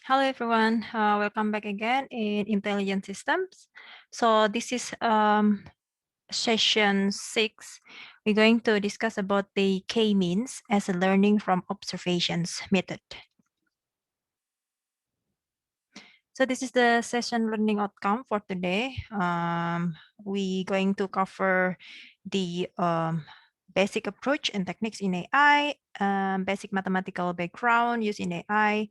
Hello everyone, welcome back again in Intelligent Systems. So this is session 6. We're going to discuss about the K-means as a learning from observations method. So this is the session learning outcome for today. We're going to cover the basic approach and techniques in AI, basic mathematical background used in AI,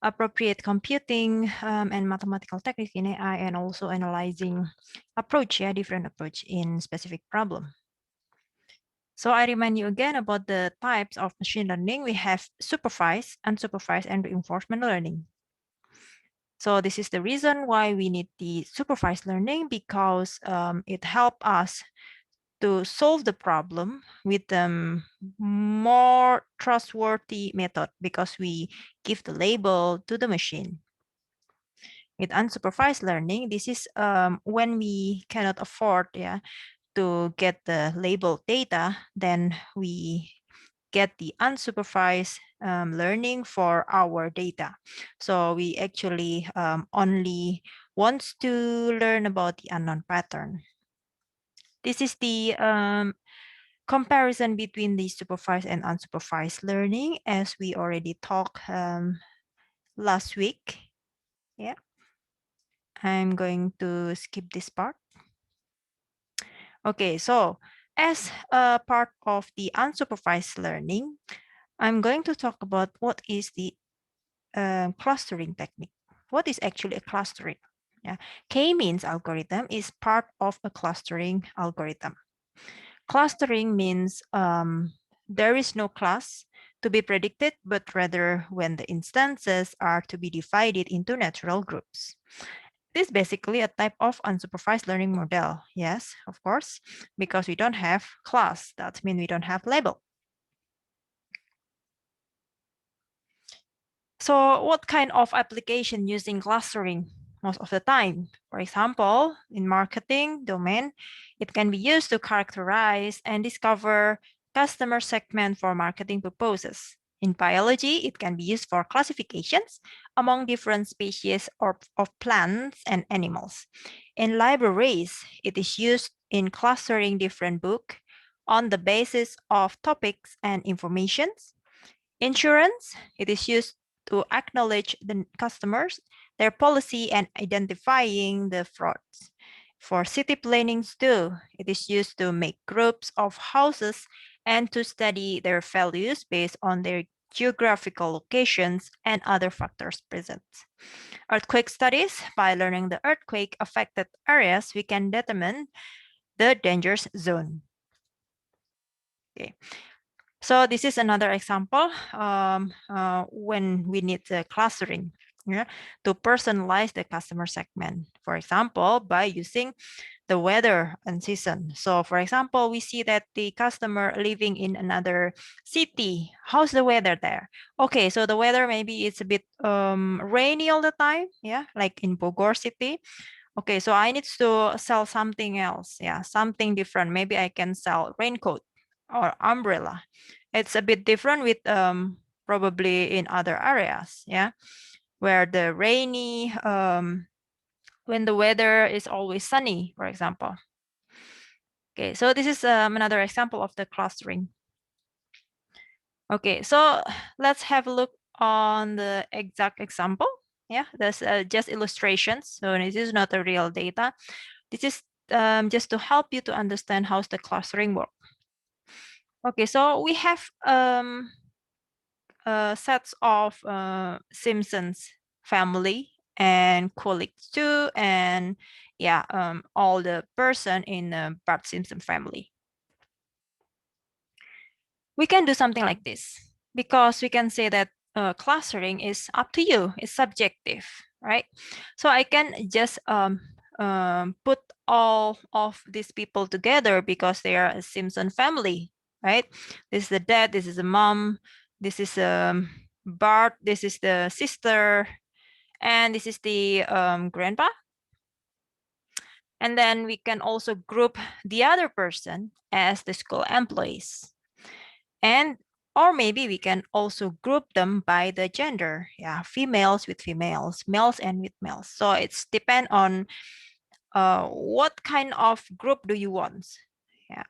appropriate computing and mathematical techniques in AI, and also analyzing approach, different approach in specific problem. So I remind you again about the types of machine learning. We have supervised, unsupervised, and reinforcement learning. So this is the reason why we need the supervised learning, because it helps us to solve the problem with a more trustworthy method, because we give the label to the machine. With unsupervised learning, this is when we cannot afford to get the labeled data, then we get the unsupervised learning for our data. So we actually only wants to learn about the unknown pattern. This is the comparison between the supervised and unsupervised learning, as we already talked last week. Yeah, I'm going to skip this part. Okay, so as a part of the unsupervised learning, I'm going to talk about what is the clustering technique. What is actually a clustering? K-means algorithm is part of a clustering algorithm. Clustering means there is no class to be predicted, but rather when the instances are to be divided into natural groups. This is basically a type of unsupervised learning model. Yes, of course, because we don't have class. That means we don't have label. So what kind of application using clustering most of the time? For example, in marketing domain, it can be used to characterize and discover customer segment for marketing purposes. In biology, it can be used for classifications among different species of plants and animals. In libraries, it is used in clustering different books on the basis of topics and informations. Insurance, it is used to acknowledge the customers, their policy, and identifying the frauds. For city plannings too, it is used to make groups of houses and to study their values based on their geographical locations and other factors present. Earthquake studies, by learning the earthquake affected areas, we can determine the danger zone. Okay. So this is another example when we need the clustering to personalize the customer segment. For example, by using the weather and season. So for example, we see that the customer living in another city, how's the weather there? Okay, so the weather maybe it's a bit rainy all the time, like in Bogor city. Okay, so I need to sell something else, something different. Maybe I can sell raincoat or umbrella. It's a bit different with probably in other areas, where the rainy, when the weather is always sunny, for example. Okay, so this is another example of the clustering. Okay, so let's have a look on the exact example. There's just illustrations, so this is not a real data. This is just to help you to understand how's the clustering work. Okay, so we have sets of Simpsons family and colleagues too, and all the person in the Bart Simpson family. We can do something like this because we can say that clustering is up to you, it's subjective, right? So I can just put all of these people together because they are a Simpson family, right? This is the dad, this is the mom, this is Bart, this is the sister, and this is the grandpa. And then we can also group the other person as the school employees. And Or maybe we can also group them by the gender. Yeah, females with females, males and with males. So it's depend on what kind of group do you want. Yeah.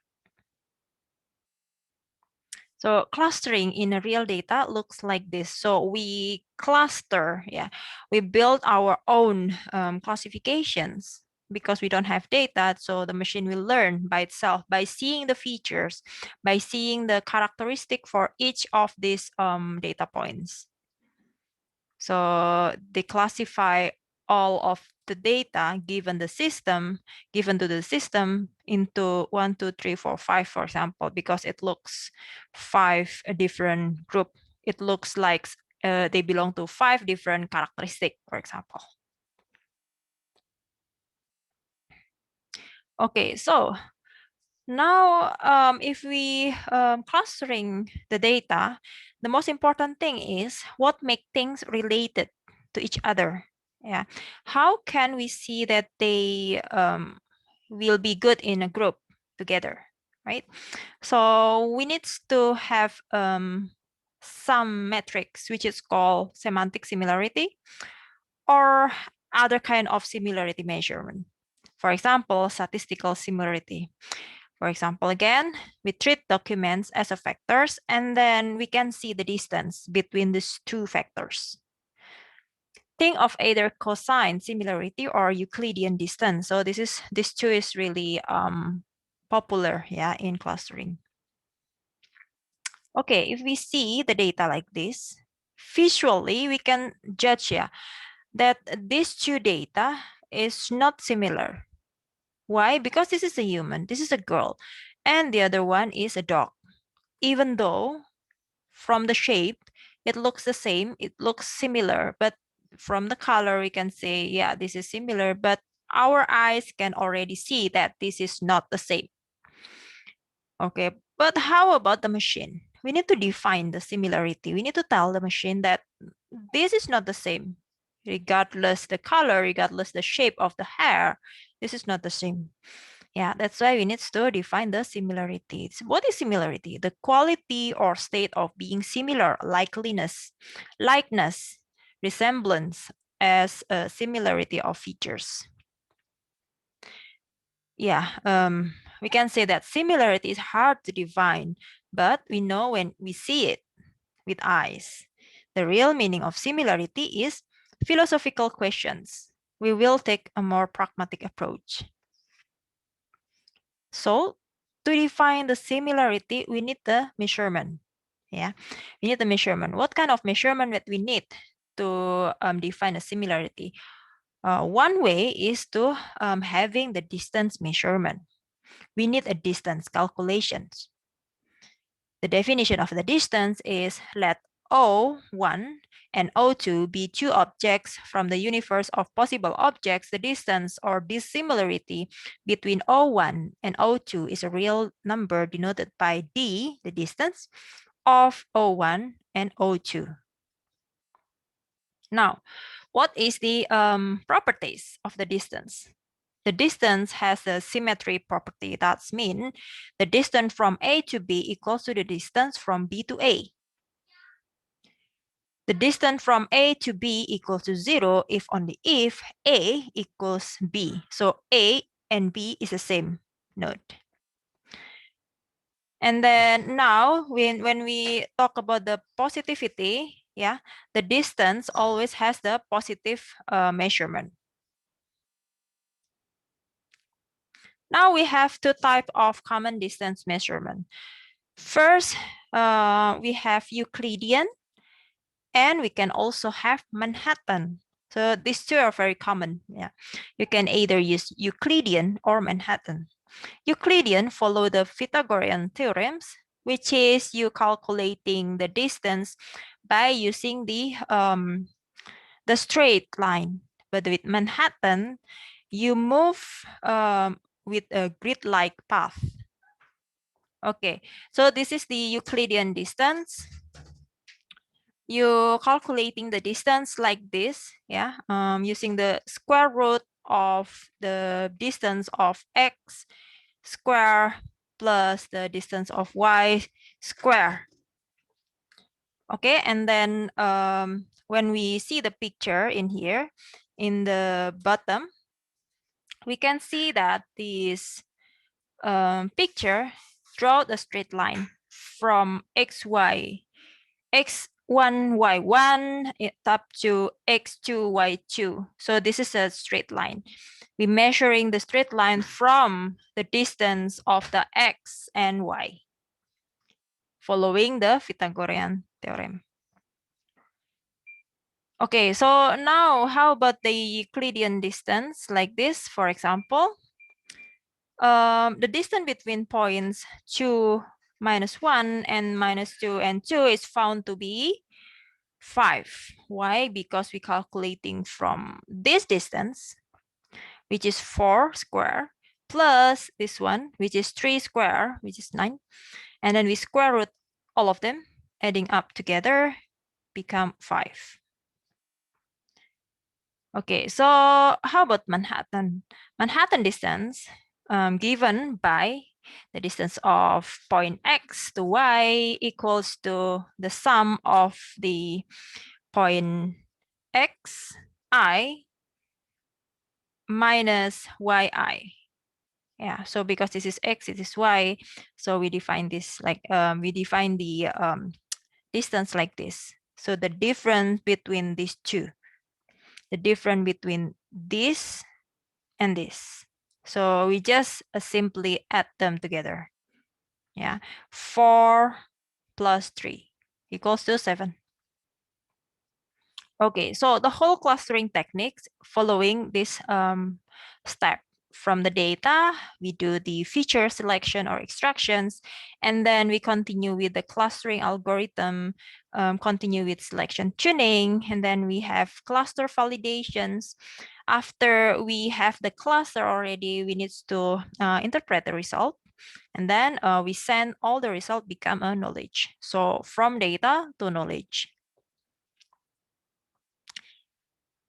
So clustering in a real data looks like this. So we cluster, yeah, we build our own classifications because we don't have data. So the machine will learn by itself by seeing the features, by seeing the characteristic for each of these data points. So they classify all of the data given to the system into 1, 2, 3, 4, 5, for example, because it looks 5 a different group. It looks like they belong to 5 different characteristics, for example. Okay, so now if we clustering the data, the most important thing is what make things related to each other. Yeah, how can we see that they will be good in a group together, right? So we need to have some metrics which is called semantic similarity or other kind of similarity measurement. For example, statistical similarity. For example, again, we treat documents as a factors and then we can see the distance between these two factors. Think of either cosine similarity or Euclidean distance. So this two is really popular, yeah, in clustering. Okay, if we see the data like this, visually we can judge, yeah, that these two data is not similar. Why? Because this is a human, this is a girl, and the other one is a dog. Even though from the shape, it looks the same, it looks similar, but from the color, we can say, yeah, this is similar, but our eyes can already see that this is not the same. Okay, but how about the machine? We need to define the similarity. We need to tell the machine that this is not the same. Regardless the color, regardless the shape of the hair, this is not the same. Yeah, that's why we need to define the similarities. What is similarity? The quality or state of being similar, likeliness, likeness, resemblance as a similarity of features. Yeah, we can say that similarity is hard to define, but we know when we see it with eyes. The real meaning of similarity is philosophical questions. We will take a more pragmatic approach. So to define the similarity, we need the measurement. Yeah, we need the measurement. What kind of measurement that we need to define a similarity? One way is to having the distance measurement. We need a distance calculations. The definition of the distance is let O1 and O2 be two objects from the universe of possible objects. The distance or dissimilarity between O1 and O2 is a real number denoted by D, the distance, of O1 and O2. Now, what is the properties of the distance? The distance has a symmetry property. That means the distance from A to B equals to the distance from B to A. The distance from A to B equals to 0 if only if A equals B. So A and B is the same node. And then now when we talk about the positivity, yeah, the distance always has the positive measurement. Now we have two types of common distance measurement. First, we have Euclidean, and we can also have Manhattan. So these two are very common. Yeah, you can either use Euclidean or Manhattan. Euclidean follow the Pythagorean theorems, which is you calculating the distance by using the straight line. But with Manhattan, you move with a grid-like path. Okay, so this is the Euclidean distance. You calculating the distance like this, yeah, using the square root of the distance of x square plus the distance of y square. Okay, and then when we see the picture in here, in the bottom, we can see that this picture draw a straight line from xy, x1, y1 up to x2, y2. So this is a straight line. We're measuring the straight line from the distance of the x and y, following the Pythagorean theorem. Okay, so now how about the Euclidean distance like this, for example? The distance between points 2, -1 and -2 and 2 is found to be 5. Why? Because we're calculating from this distance, which is 4 square, plus this one, which is 3 square, which is 9. And then we square root all of them, adding up together, become 5. Okay, so how about Manhattan? Manhattan distance given by the distance of point X to Y equals to the sum of the point X I minus yi. Yeah, so because this is X, it is Y, so we define this like, we define the distance like this. So the difference between these two, the difference between this and this. So we just simply add them together. Yeah, 4 plus 3 equals to 7. Okay, so the whole clustering techniques following this step. From the data, we do the feature selection or extractions, and then we continue with the clustering algorithm, continue with selection tuning, and then we have cluster validations. After we have the cluster already, we need to interpret the result. And then we send all the result become a knowledge. So from data to knowledge.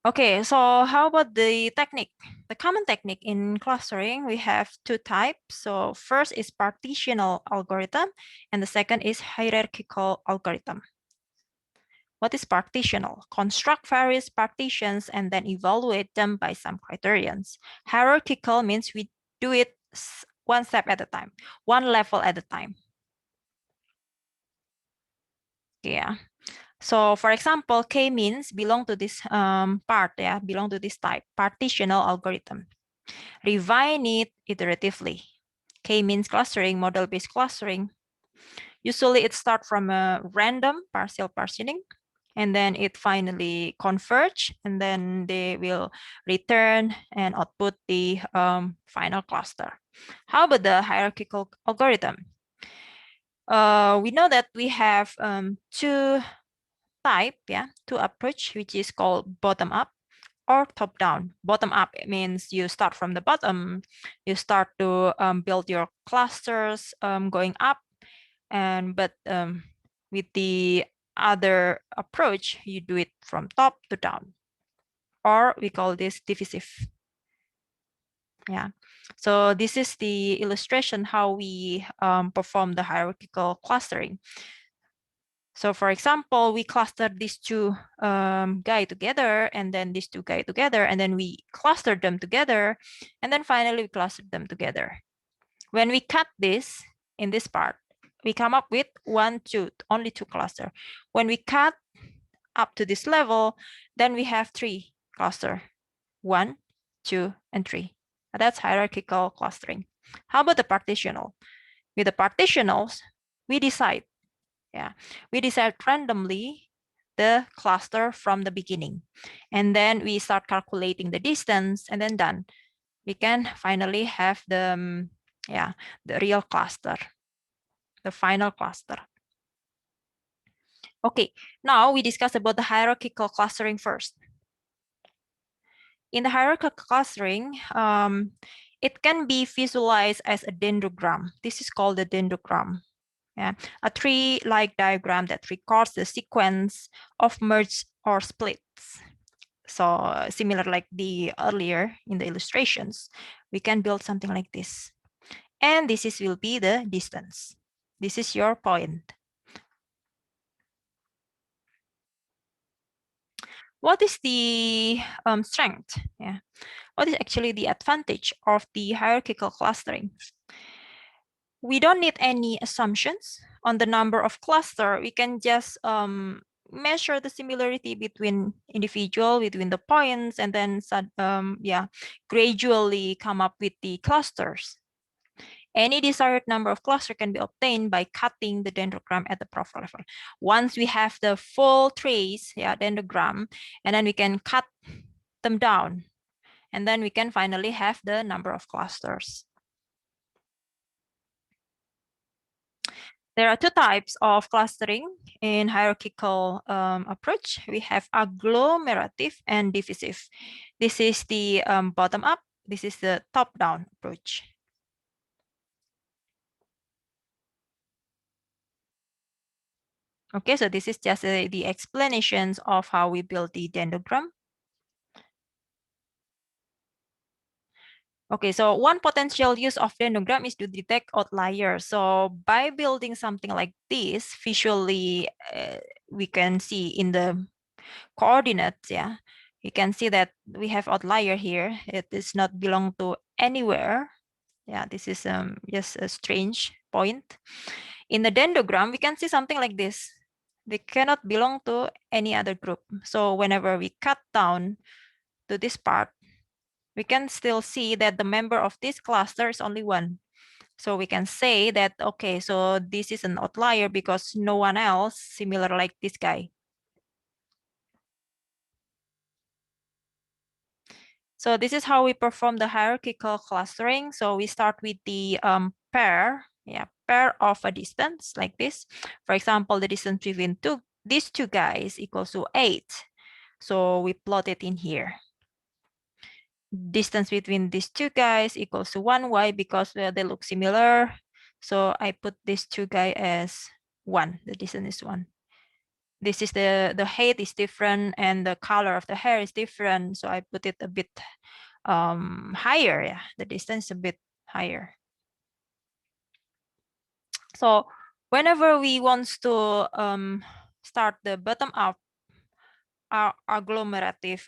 Okay, so how about the technique? The common technique in clustering, we have two types. So first is partitional algorithm, and the second is hierarchical algorithm. What is partitional? Construct various partitions and then evaluate them by some criterions. Hierarchical means we do it one step at a time, one level at a time. Yeah. So for example, k-means belong to this part, yeah, belong to this type, partitional algorithm. Refine it iteratively. K-means clustering, model-based clustering. Usually it starts from a random partial partitioning, and then it finally converge, and then they will return and output the final cluster. How about the hierarchical algorithm? We know that we have two type, yeah, two approach, which is called bottom up or top down. Bottom up, it means you start from the bottom, you start to build your clusters going up, and but with the other approach, you do it from top to down, or we call this divisive. Yeah, so this is the illustration how we perform the hierarchical clustering. So for example, we cluster these two guys together, and then these two guys together, and then we cluster them together, and then finally we cluster them together. When we cut this in this part, we come up with only two cluster. When we cut up to this level, then we have 3 cluster, 1, 2, and 3. That's hierarchical clustering. How about the partitional? With the partitionals, we decide we decide randomly the cluster from the beginning. And then we start calculating the distance, and then done. We can finally have the real cluster, the final cluster. Okay, now we discuss about the hierarchical clustering first. In the hierarchical clustering, it can be visualized as a dendrogram. This is called the dendrogram. Yeah, a tree-like diagram that records the sequence of merge or splits. So similar like the earlier in the illustrations, we can build something like this. And this will be the distance. This is your point. What is the strength? Yeah. What is actually the advantage of the hierarchical clustering? We don't need any assumptions on the number of cluster. We can just measure the similarity between individual, between the points, and then gradually come up with the clusters. Any desired number of cluster can be obtained by cutting the dendrogram at the profile level. Once we have the full trace, dendrogram, and then we can cut them down, and then we can finally have the number of clusters. There are two types of clustering in hierarchical approach. We have agglomerative and diffusive. This is the bottom up. This is the top down approach. Okay, so this is just the explanations of how we build the dendrogram. Okay, so one potential use of dendrogram is to detect outliers. So by building something like this, visually, we can see in the coordinates, you can see that we have outlier here. It does not belong to anywhere. Yeah, this is just a strange point. In the dendrogram, we can see something like this. They cannot belong to any other group. So whenever we cut down to this part, we can still see that the member of this cluster is only one. So we can say that, okay, so this is an outlier because no one else similar like this guy. So this is how we perform the hierarchical clustering. So we start with the pair of a distance like this. For example, the distance between these two guys equals to 8. So we plot it in here. Distance between these two guys equals to 1. Why? Because they look similar. So I put these two guys as 1. The distance is 1. This is the height is different and the color of the hair is different. So I put it a bit higher. Yeah, the distance a bit higher. So whenever we want to start the bottom up agglomerative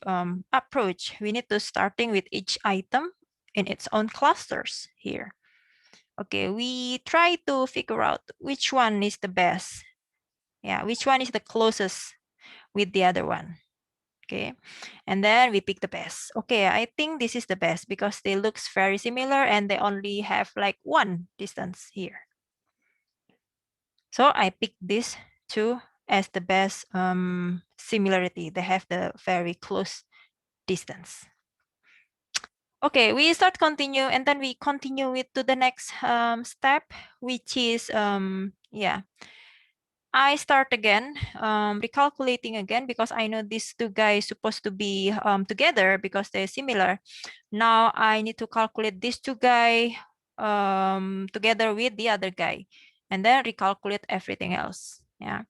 approach, we need to starting with each item in its own clusters here. Okay, we try to figure out which one is the best. Yeah, which one is the closest with the other one. Okay, and then we pick the best. Okay, I think this is the best because they looks very similar and they only have like one distance here. So I pick this two as the best similarity. They have the very close distance. Okay, we start continue and then we continue it to the next step, which is I start again, recalculating again because I know these two guys supposed to be together because they're similar. Now I need to calculate these two guys together with the other guy and then recalculate everything else. Yeah.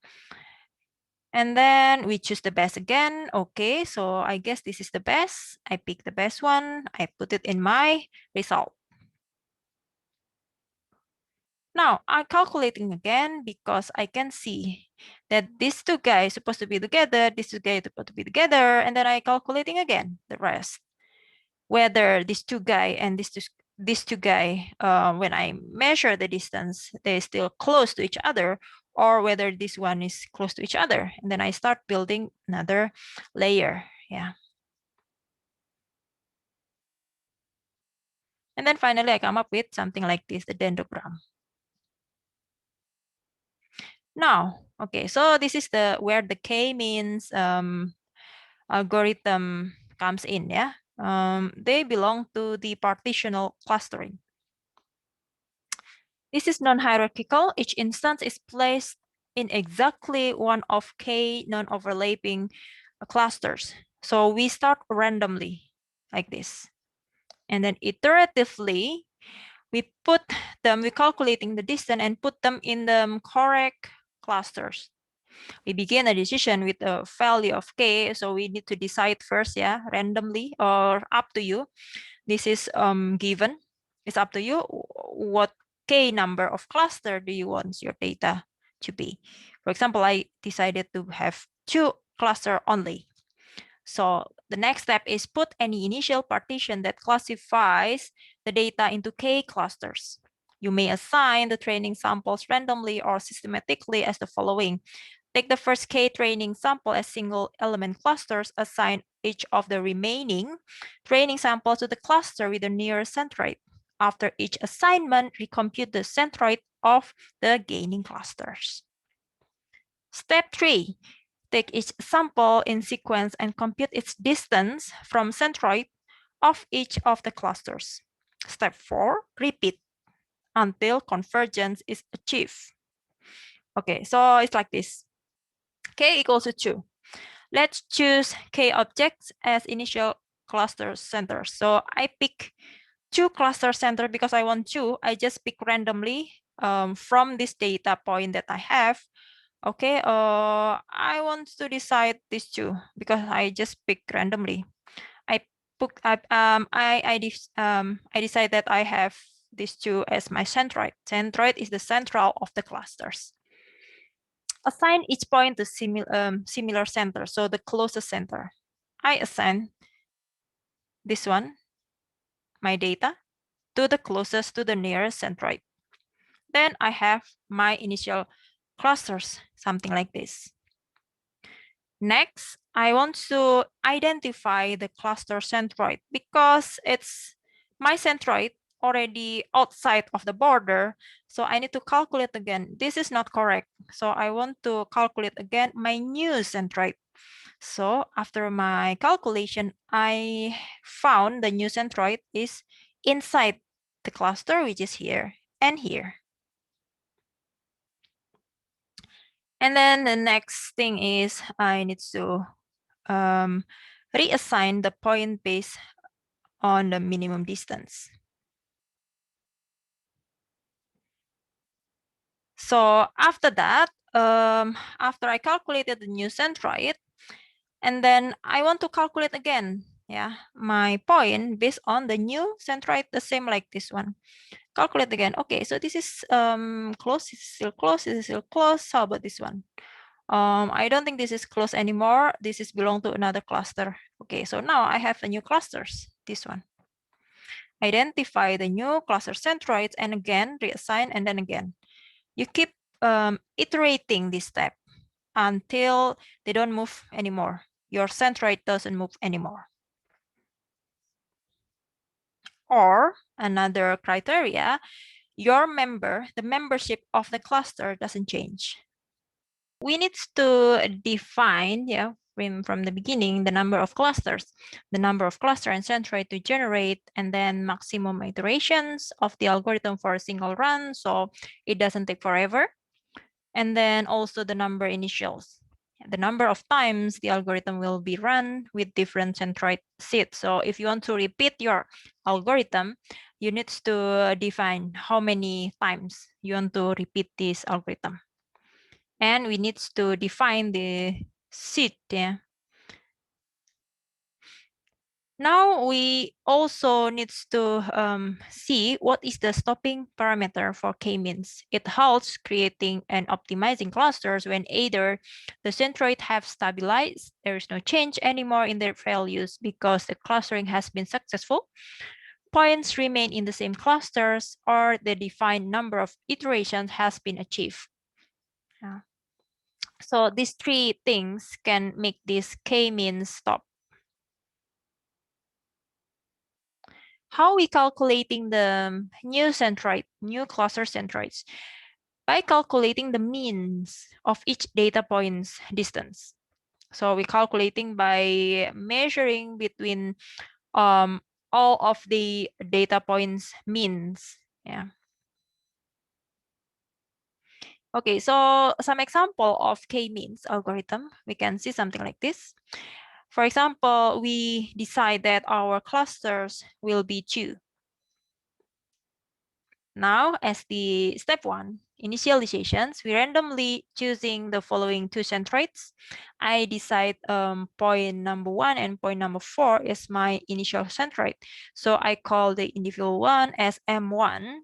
And then we choose the best again. Okay, so I guess this is the best. I pick the best one. I put it in my result. Now I'm calculating again because I can see that these two guys supposed to be together, these two guys supposed to be together, and then I calculating again the rest. Whether these two guy and these two guy, when I measure the distance, they're still close to each other, or whether this one is close to each other. And then I start building another layer. Yeah. And then finally I come up with something like this, the dendrogram. Now, okay, so this is the where the k-means algorithm comes in. Yeah, they belong to the partitional clustering. This is non-hierarchical. Each instance is placed in exactly one of k non-overlapping clusters. So we start randomly like this, and then iteratively we put them. We calculating the distance and put them in the correct clusters. We begin a decision with a value of k, so we need to decide first, randomly or up to you. This is given. It's up to you what k number of cluster do you want your data to be. For example, I decided to have 2 cluster only. So the next step is put any initial partition that classifies the data into K clusters. You may assign the training samples randomly or systematically as the following. Take the first K training sample as single element clusters, assign each of the remaining training samples to the cluster with the nearest centroid. After each assignment, recompute the centroid of the gaining clusters. Step 3, take each sample in sequence and compute its distance from centroid of each of the clusters. Step 4, repeat until convergence is achieved. Okay, so it's like this. K equals to 2. Let's choose K objects as initial cluster centers. So I pick 2 cluster center because I want 2. I just pick randomly from this data point that I have. Okay, I want to decide these 2 because I just pick randomly. I decide that I have these 2 as my centroid. Centroid is the central of the clusters. Assign each point to similar center, so the closest center. I assign this one, my data, to the closest to the nearest centroid. Then I have my initial clusters, something like this. Next, I want to identify the cluster centroid because it's my centroid already outside of the border. So I need to calculate again. This is not correct. So I want to calculate again my new centroid. So after my calculation, I found the new centroid is inside the cluster, which is here and here. And then the next thing is I need to reassign the point based on the minimum distance. So after that, after I calculated the new centroid, and then I want to calculate again, my point based on the new centroid, the same like this one. Calculate again. Okay, so this is close, this is still close, this is still close. How about this one? I don't think this is close anymore. This is belong to another cluster. Okay, so now I have a new clusters, this one. Identify the new cluster centroids and again reassign and then again. You keep iterating this step until they don't move anymore. Your centroid doesn't move anymore. Or another criteria, the membership of the cluster doesn't change. We need to define, from the beginning, the number of clusters, the number of cluster and centroid to generate, and then maximum iterations of the algorithm for a single run, so it doesn't take forever. And then also the number initials, the number of times the algorithm will be run with different centroid seeds. So if you want to repeat your algorithm, you need to define how many times you want to repeat this algorithm. And we need to define the seed. Now we also need to see what is the stopping parameter for k-means. It helps creating and optimizing clusters when either the centroid have stabilized, there is no change anymore in their values because the clustering has been successful, points remain in the same clusters, or the defined number of iterations has been achieved. So these 3 things can make this k-means stop. How are we calculating the new cluster centroids? By calculating the means of each data point's distance. So we're calculating by measuring between all of the data points means. Okay, so some example of k-means algorithm, we can see something like this. For example, we decide that our clusters will be 2. Now, as the step 1, initializations, we randomly choosing the following 2 centroids. I decide point number 1 and point number 4 is my initial centroid. So I call the individual one as M1.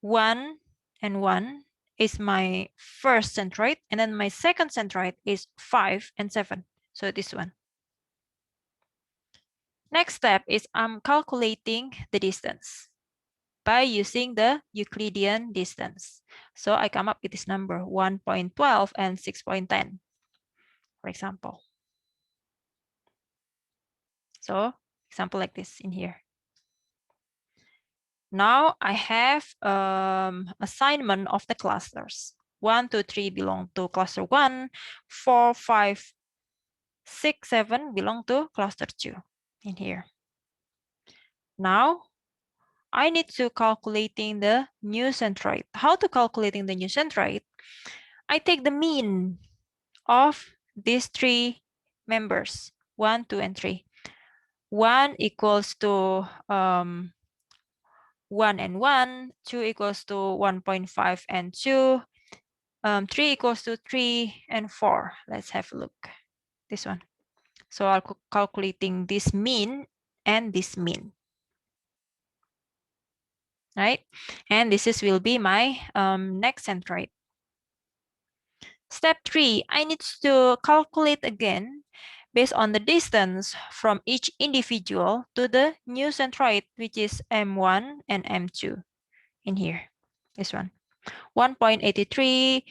1 and 1 is my first centroid, and then my second centroid is 5 and 7. So this one. Next step is I'm calculating the distance by using the Euclidean distance. So I come up with this number 1.12 and 6.10, for example. So example like this in here. Now I have assignment of the clusters. 1, 2, 3 belong to cluster 1, 4, 5, 6, 7 belong to cluster 2 in here. Now I need to calculating the new centroid. How to calculating the new centroid? I take the mean of these three members, 1, 2, and 3. 1 equals to 1 and 1, 2 equals to 1.5 and 2, 3 equals to 3 and 4. Let's have a look. This one. So I'll calculating this mean and this mean. Right? And this will be my next centroid. Step 3, I need to calculate again based on the distance from each individual to the new centroid, which is M1 and M2 in here. This one. 1.83,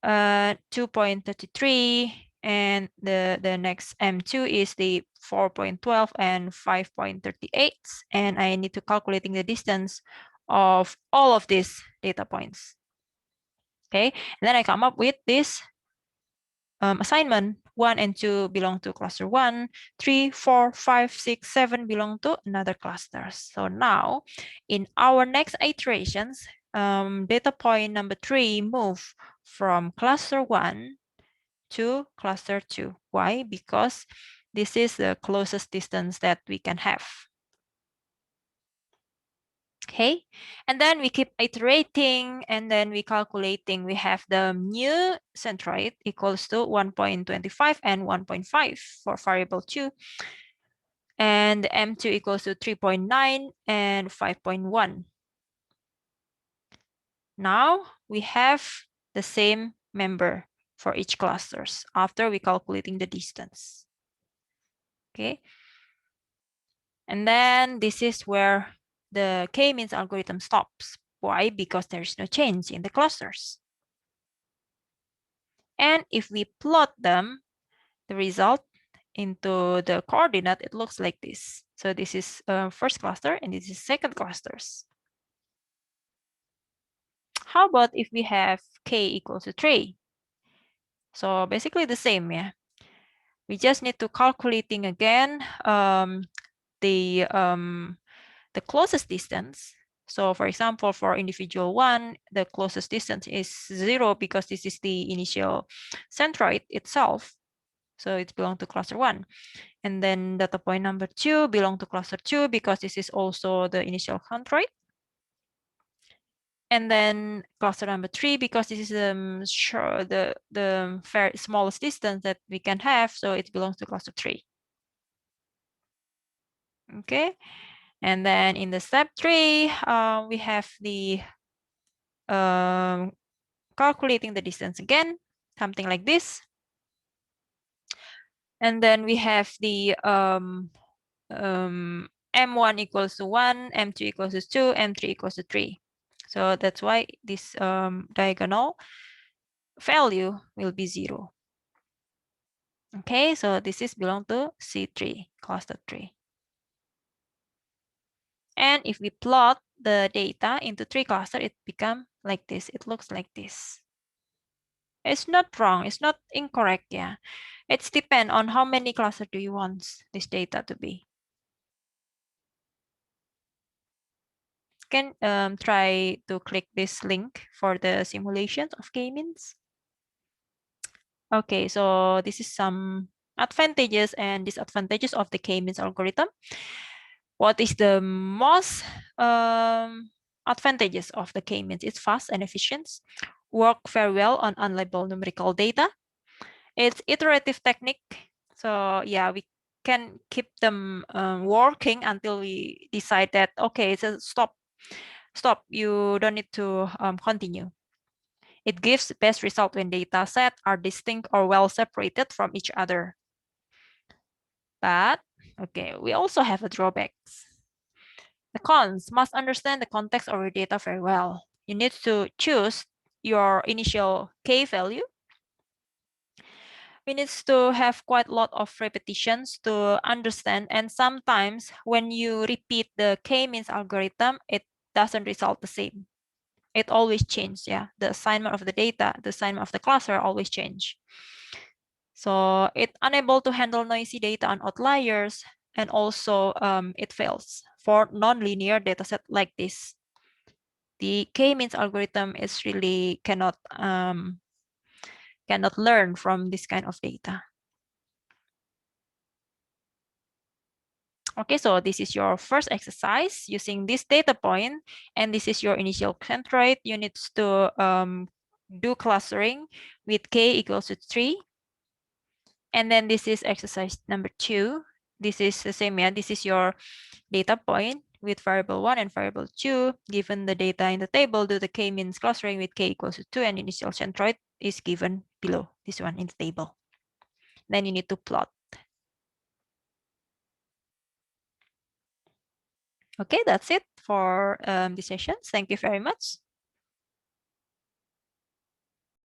2.33, and the next M2 is the 4.12 and 5.38. And I need to calculating the distance of all of these data points. Okay, and then I come up with this assignment. 1 and 2 belong to cluster 1, 3, 4, 5, 6, 7 belong to another cluster. So now in our next iterations, data point number 3 move from cluster 1 to cluster 2. Why? Because this is the closest distance that we can have. Okay, and then we keep iterating, and then we calculating. We have the new centroid equals to 1.25 and 1.5 for variable 2, and M2 equals to 3.9 and 5.1. Now we have the same member for each clusters after we calculating the distance. Okay, and then this is where the k-means algorithm stops. Why? Because there is no change in the clusters. And if we plot them, the result into the coordinate, it looks like this. So this is first cluster and this is second clusters. How about if we have k equals to 3? So basically the same, yeah. We just need to calculating again the closest distance. So for example, for individual 1, the closest distance is 0 because this is the initial centroid itself. So it belongs to cluster 1. And then data point number 2 belong to cluster 2 because this is also the initial centroid. And then cluster number 3 because this is the very smallest distance that we can have, so it belongs to cluster 3. Okay, and then in the step 3, we have the calculating the distance again, something like this. And then we have the M1 equals to 1, M2 equals to 2, M3 equals to 3. So that's why this diagonal value will be 0. Okay, so this is belong to C3, cluster 3. And if we plot the data into 3 clusters, it becomes like this. It looks like this. It's not wrong. It's not incorrect. Yeah, it's depend on how many clusters do you want this data to be. Can try to click this link for the simulations of k-means. Okay, so this is some advantages and disadvantages of the k-means algorithm. What is the most advantages of the k-means? It's fast and efficient, work very well on unlabeled numerical data. It's iterative technique. So yeah, we can keep them working until we decide that, okay, so stop, you don't need to continue. It gives best result when data sets are distinct or well separated from each other. But Okay, we also have a drawbacks. The cons must understand the context of your data very well. You need to choose your initial K value. We need to have quite a lot of repetitions to understand. And sometimes when you repeat the K-means algorithm, it doesn't result the same. It always changes, yeah. The assignment of the data, the assignment of the cluster always change. So it's unable to handle noisy data and outliers, and also it fails for non-linear dataset like this. The K-means algorithm is really cannot learn from this kind of data. Okay, so this is your first exercise using this data point, and this is your initial centroid. You need to do clustering with K equals to 3. And then this is exercise number 2. This is the same, yeah. This is your data point with variable 1 and variable 2. Given the data in the table, do the K-means clustering with K equals to 2, and initial centroid is given below this one in the table. Then you need to plot. Okay, that's it for this session. Thank you very much.